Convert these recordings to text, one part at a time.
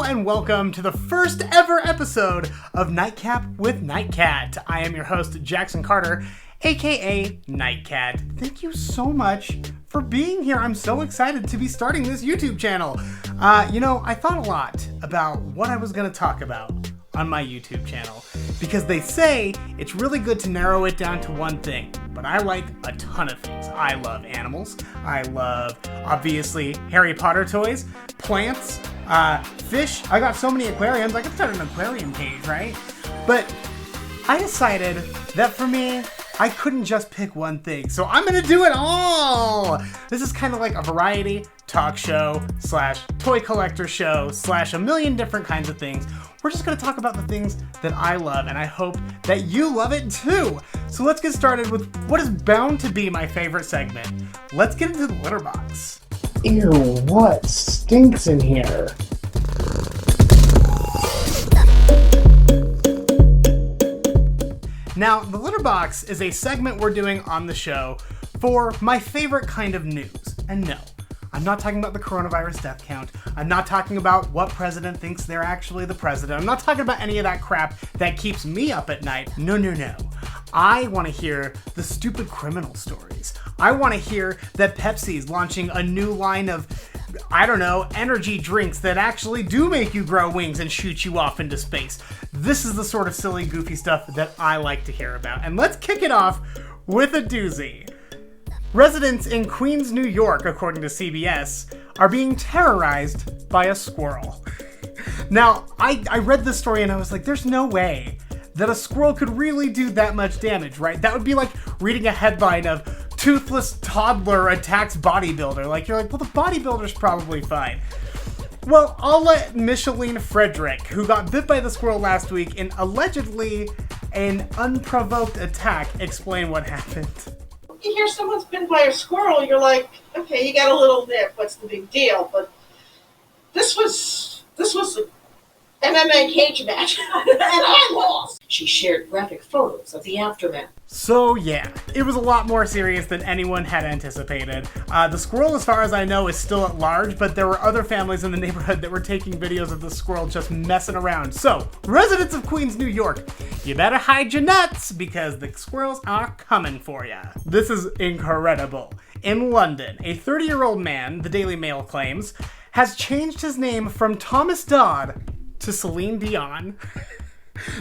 Hello and welcome to the first ever episode of Nightcap with Nightcat. I am your host, Jackson Carter, aka Nightcat. Thank you so much for being here. I'm so excited to be starting this YouTube channel. I thought a lot about what I was going to talk about on my YouTube channel because they say it's really good to narrow it down to one thing, but I like a ton of things. I love animals. I love, obviously, Harry Potter toys, plants, fish. I got so many aquariums. I could start an aquarium cage, right? But I decided that for me, I couldn't just pick one thing, so I'm gonna do it all! This is kind of like a variety talk show / toy collector show / a million different kinds of things. We're just gonna talk about the things that I love, and I hope that you love it too! So let's get started with what is bound to be my favorite segment. Let's get into the litter box. Ew, what stinks in here? Now, the litter box is a segment we're doing on the show for my favorite kind of news. And no, I'm not talking about the coronavirus death count. I'm not talking about what president thinks they're actually the president. I'm not talking about any of that crap that keeps me up at night. No. I want to hear the stupid criminal stories. I want to hear that Pepsi's launching a new line of, energy drinks that actually do make you grow wings and shoot you off into space. This is the sort of silly, goofy stuff that I like to hear about. And let's kick it off with a doozy. Residents in Queens, New York, according to CBS, are being terrorized by a squirrel. Now, I read this story and I was like, there's no way that a squirrel could really do that much damage, right? That would be like reading a headline of toothless toddler attacks bodybuilder. You're like, well, the bodybuilder's probably fine. Well, I'll let Micheline Frederick, who got bit by the squirrel last week in allegedly an unprovoked attack, explain what happened. You hear someone's been by a squirrel, you're like, okay, you got a little nip, what's the big deal? But this was an MMA cage match, and I lost. She shared graphic photos of the aftermath. So yeah, it was a lot more serious than anyone had anticipated. The squirrel, as far as I know, is still at large, but there were other families in the neighborhood that were taking videos of the squirrel just messing around. So, residents of Queens, New York, you better hide your nuts because the squirrels are coming for ya. This is incredible. In London, a 30-year-old man, the Daily Mail claims, has changed his name from Thomas Dodd to Celine Dion.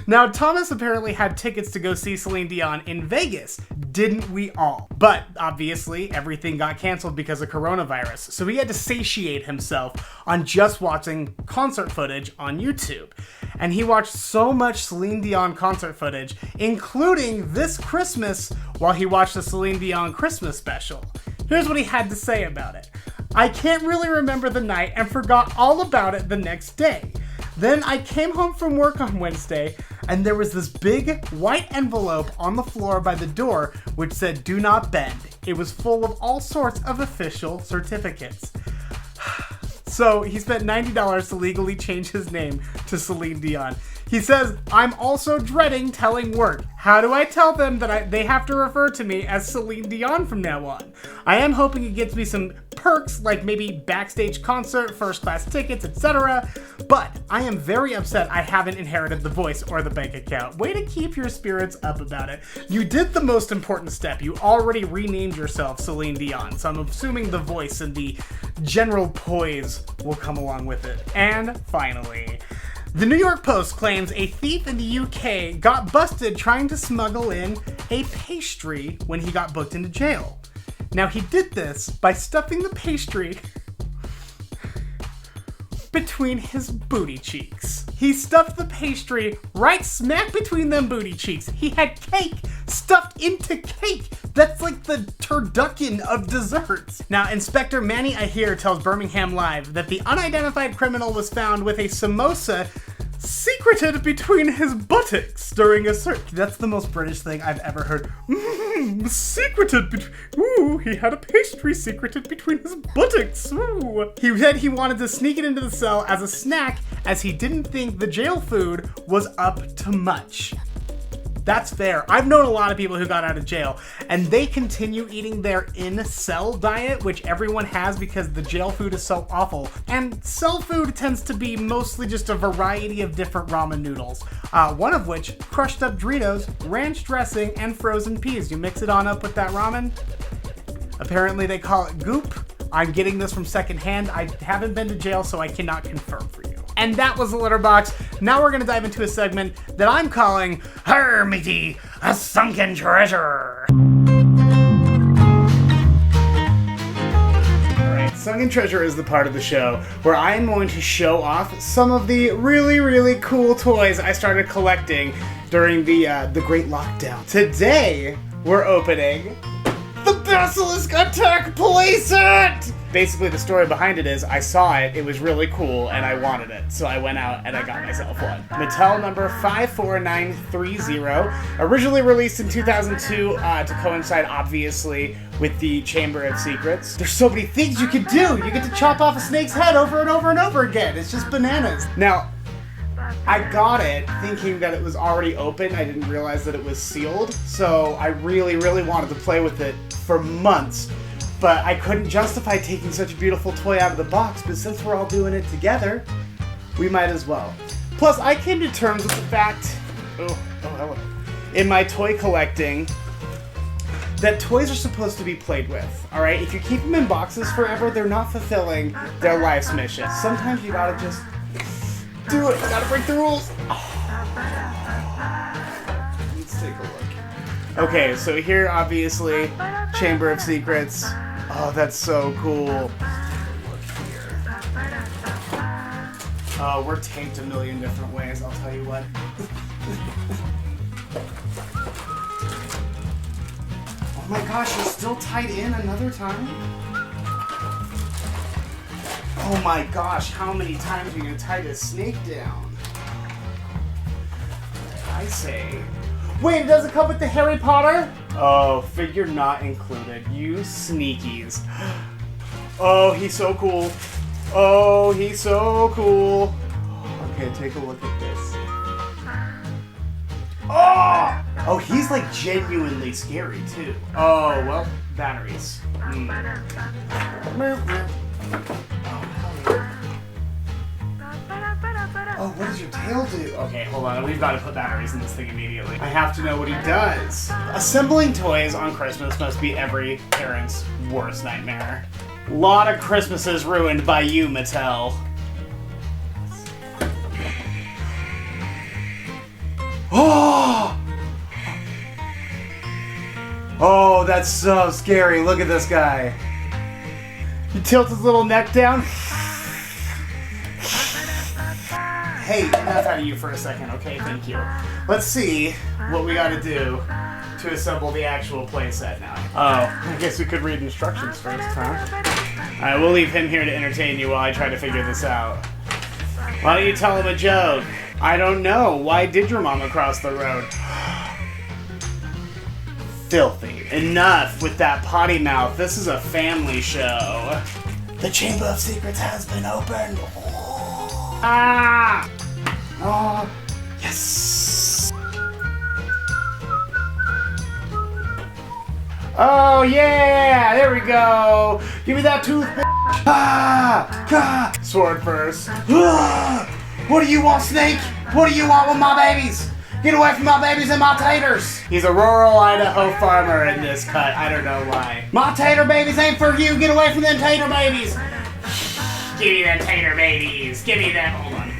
Now, Thomas apparently had tickets to go see Celine Dion in Vegas. Didn't we all? But obviously, everything got canceled because of coronavirus, so he had to satiate himself on just watching concert footage on YouTube. And he watched so much Celine Dion concert footage, including this Christmas, while he watched the Celine Dion Christmas special. Here's what he had to say about it. I can't really remember the night and forgot all about it the next day. Then I came home from work on Wednesday, and there was this big white envelope on the floor by the door which said, "Do not bend." It was full of all sorts of official certificates. So he spent $90 to legally change his name to Celine Dion. He says, "I'm also dreading telling work. How do I tell them that they have to refer to me as Celine Dion from now on? I am hoping it gets me some perks, like maybe backstage concert, first class tickets, etc. But I am very upset I haven't inherited the voice or the bank account." Way to keep your spirits up about it. You did the most important step. You already renamed yourself Celine Dion, so I'm assuming the voice and the general poise will come along with it. And finally, the New York Post claims a thief in the UK got busted trying to smuggle in a pastry when he got booked into jail. Now, he did this by stuffing the pastry between his booty cheeks. He stuffed the pastry right smack between them booty cheeks. He had cake stuffed into cake. That's like the turducken of desserts. Now, Inspector Manny Ahir tells Birmingham Live that the unidentified criminal was found with a samosa secreted between his buttocks during a search. That's the most British thing I've ever heard. Secreted between... Ooh, he had a pastry secreted between his buttocks. Ooh. He said he wanted to sneak it into the cell as a snack, as he didn't think the jail food was up to much. That's fair. I've known a lot of people who got out of jail, and they continue eating their in-cell diet, which everyone has because the jail food is so awful. And cell food tends to be mostly just a variety of different ramen noodles. One of which, crushed up Doritos, ranch dressing, and frozen peas. You mix it on up with that ramen. Apparently they call it goop. I'm getting this from secondhand. I haven't been to jail, so I cannot confirm for you. And that was the litter box. Now we're gonna dive into a segment that I'm calling Her Matey, a Sunken Treasure. Alright, Sunken Treasure is the part of the show where I am going to show off some of the really, really cool toys I started collecting during the Great Lockdown. Today, we're opening the Basilisk Attack Playset! Basically, the story behind it is, I saw it, it was really cool, and I wanted it. So I went out and I got myself one. Mattel number 54930, originally released in 2002 to coincide, obviously, with the Chamber of Secrets. There's so many things you could do! You get to chop off a snake's head over and over and over again. It's just bananas. Now, I got it thinking that it was already open. I didn't realize that it was sealed. So I really, really wanted to play with it for months. But I couldn't justify taking such a beautiful toy out of the box, but since we're all doing it together, we might as well. Plus, I came to terms with the fact, hello, in my toy collecting, that toys are supposed to be played with, alright? If you keep them in boxes forever, they're not fulfilling their life's mission. Sometimes you gotta just do it, you gotta break the rules. Let's take a look. Okay, so here, obviously, Chamber of Secrets. Oh, that's so cool. Oh, we're taped a million different ways, I'll tell you what. Oh my gosh, it's still tied in another time? Oh my gosh, how many times are you gonna tie this snake down? I say... Wait, it doesn't come with the Harry Potter? Oh, figure not included. You sneakies. Oh, he's so cool. Oh, he's so cool. Okay, take a look at this. Oh! Oh, he's like genuinely scary too. Oh, well, batteries. Oh, what does your tail do? Okay, hold on. We've got to put batteries in this thing immediately. I have to know what he does. Assembling toys on Christmas must be every parent's worst nightmare. A lot of Christmases ruined by you, Mattel. Oh! Oh, that's so scary. Look at this guy. He tilts his little neck down. Hey, enough out of you for a second, okay? Thank you. Let's see what we gotta do to assemble the actual playset now. Oh, I guess we could read instructions first, huh? Alright, we'll leave him here to entertain you while I try to figure this out. Why don't you tell him a joke? I don't know. Why did your mama cross the road? Filthy. Enough with that potty mouth. This is a family show. The Chamber of Secrets has been opened. Ah! Oh, yes! Oh, yeah! There we go! Give me that toothpick! Ah! Ah! Sword first. Ah! What do you want, Snake? What do you want with my babies? Get away from my babies and my taters! He's a rural Idaho farmer in this cut. I don't know why. My tater babies ain't for you! Get away from them tater babies! Give me them tater babies! Give me them! Hold on.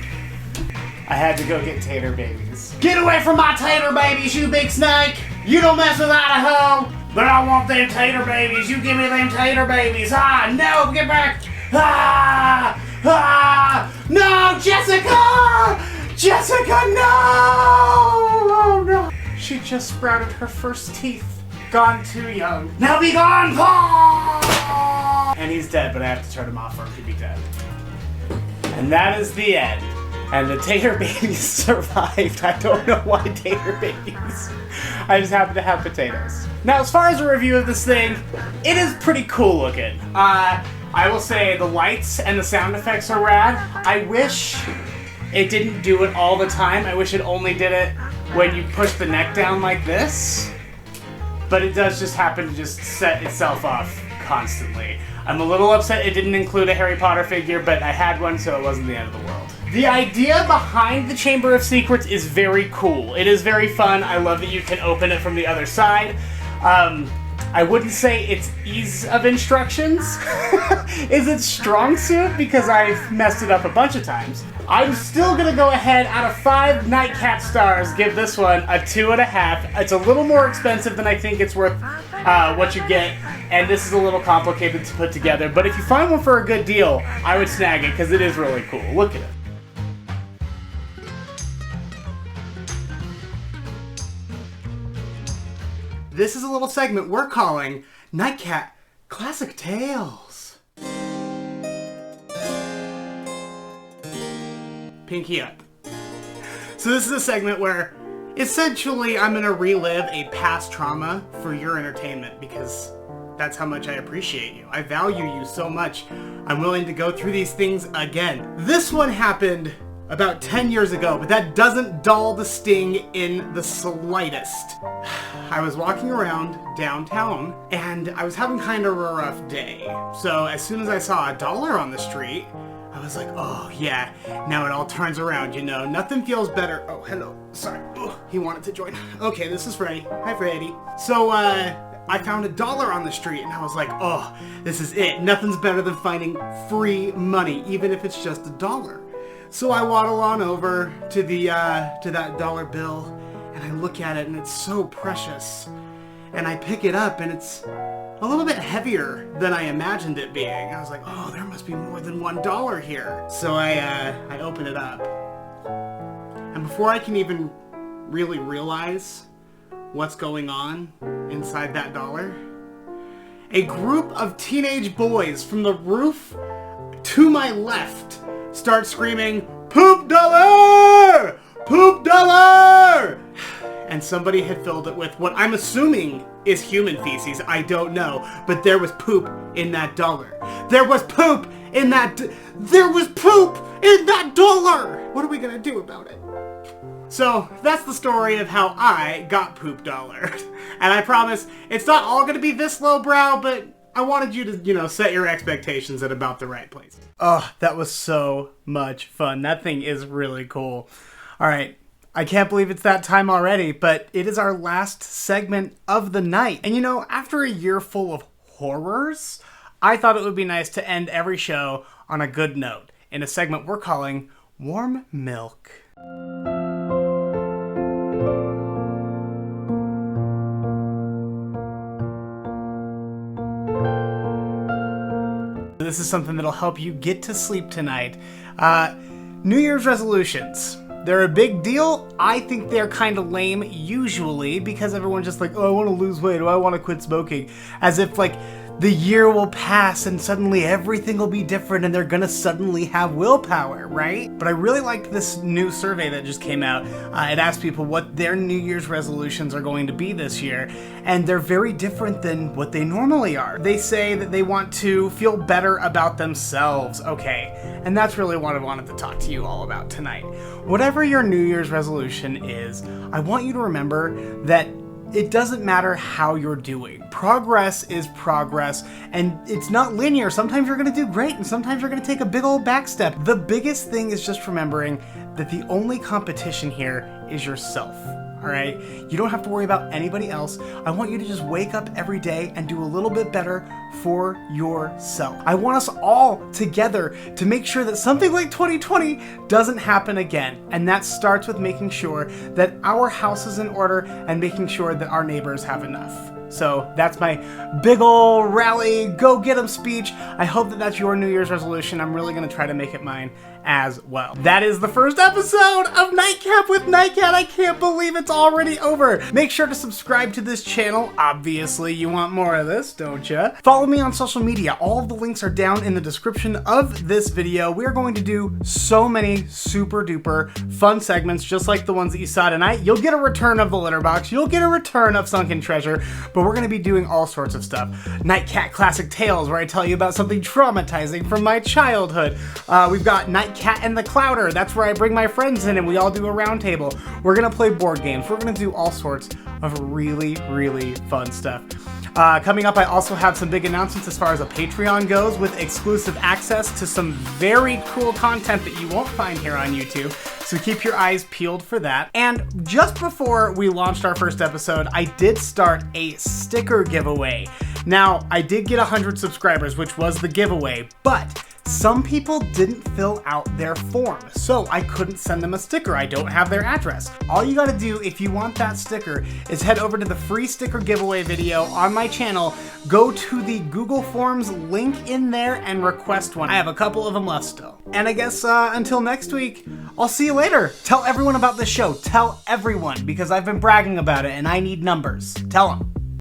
I had to go get tater babies. Get away from my tater babies, you big snake! You don't mess with Idaho! But I want them tater babies! You give me them tater babies! Ah, no! Get back! Ah! Ah! No! Jessica! Jessica, no! Oh no! She just sprouted her first teeth. Gone too young. Now be gone, Paul! And he's dead, but I have to turn him off or he could be dead. And that is the end. And the tater babies survived. I don't know why tater babies. I just happen to have potatoes. Now, as far as a review of this thing, it is pretty cool looking. I will say the lights and the sound effects are rad. I wish it didn't do it all the time. I wish it only did it when you push the neck down like this, but it does just happen to just set itself off constantly. I'm a little upset it didn't include a Harry Potter figure, but I had one, so it wasn't the end of the world. The idea behind the Chamber of Secrets is very cool. It is very fun. I love that you can open it from the other side. I wouldn't say its ease of instructions is its strong suit, because I've messed it up a bunch of times. I'm still gonna go ahead, out of 5 NIGHTCAT stars, give this one a 2.5. It's a little more expensive than I think it's worth what you get, and this is a little complicated to put together, but if you find one for a good deal, I would snag it, because it is really cool. Look at it. This is a little segment we're calling NIGHTCAT Classic Tales. Pinky up. So this is a segment where essentially I'm going to relive a past trauma for your entertainment, because that's how much I appreciate you. I value you so much. I'm willing to go through these things again. This one happened about 10 years ago, but that doesn't dull the sting in the slightest. I was walking around downtown, and I was having kind of a rough day. So as soon as I saw $1 on the street, I was like, oh yeah, now it all turns around, you know. Nothing feels better. Oh, hello. Sorry. Oh, he wanted to join. Okay, this is Freddy. Hi, Freddy. So, I found $1 on the street, and I was like, oh, this is it. Nothing's better than finding free money, even if it's just $1. So I waddle on over to the to that dollar bill, and I look at it, and it's so precious. And I pick it up, and it's a little bit heavier than I imagined it being. I was like, oh, there must be more than $1 here. So I open it up, and before I can even really realize what's going on inside that dollar, a group of teenage boys from the roof to my left start screaming, "Poop dollar! Poop dollar!" And somebody had filled it with what I'm assuming is human feces. I don't know, but there was poop in that dollar. There was poop in that. There was poop in that dollar. What are we gonna do about it? So that's the story of how I got poop dollar. And I promise it's not all gonna be this lowbrow, but I wanted you to, you know, set your expectations at about the right place. Oh, that was so much fun. That thing is really cool. All right. I can't believe it's that time already, but it is our last segment of the night. And you know, after a year full of horrors, I thought it would be nice to end every show on a good note in a segment we're calling Warm Milk. This is something that'll help you get to sleep tonight. New Year's resolutions. They're a big deal. I think they're kind of lame usually, because everyone's just like, oh, I want to lose weight, or I want to quit smoking. As if like the year will pass and suddenly everything will be different and they're gonna suddenly have willpower, right? But I really liked this new survey that just came out. It asked people what their New Year's resolutions are going to be this year, and they're very different than what they normally are. They say that they want to feel better about themselves. Okay, and that's really what I wanted to talk to you all about tonight. Whatever your New Year's resolution is, I want you to remember that it doesn't matter how you're doing. Progress is progress, and it's not linear. Sometimes you're gonna do great, and sometimes you're gonna take a big old back step. The biggest thing is just remembering that the only competition here is yourself. All right? You don't have to worry about anybody else. I want you to just wake up every day and do a little bit better for yourself. I want us all together to make sure that something like 2020 doesn't happen again. And that starts with making sure that our house is in order and making sure that our neighbors have enough. So that's my big ol' rally, go get 'em speech. I hope that that's your New Year's resolution. I'm really gonna try to make it mine as well. That is the first episode of Nightcap with Nightcat. I can't believe it's already over. Make sure to subscribe to this channel. Obviously, you want more of this, don't you? Follow me on social media. All of the links are down in the description of this video. We're going to do so many super duper fun segments, just like the ones that you saw tonight. You'll get a return of the litter box. You'll get a return of Sunken Treasure. But but we're going to be doing all sorts of stuff. NIGHTCAT Classic Tales, where I tell you about something traumatizing from my childhood. We've got NIGHTCAT and the Clouder. That's where I bring my friends in and we all do a round table. We're going to play board games. We're going to do all sorts of really, really fun stuff. Coming up, I also have some big announcements as far as a Patreon goes, with exclusive access to some very cool content that you won't find here on YouTube. So keep your eyes peeled for that. And just before we launched our first episode, I did start a sticker giveaway. Now, I did get 100 subscribers, which was the giveaway, but some people didn't fill out their form, so I couldn't send them a sticker. I don't have their address. All you gotta do if you want that sticker is head over to the free sticker giveaway video on my channel, go to the Google Forms link in there and request one. I have a couple of them left still. And I guess until next week, I'll see you later. Tell everyone about the show. Tell everyone, because I've been bragging about it and I need numbers. Tell them.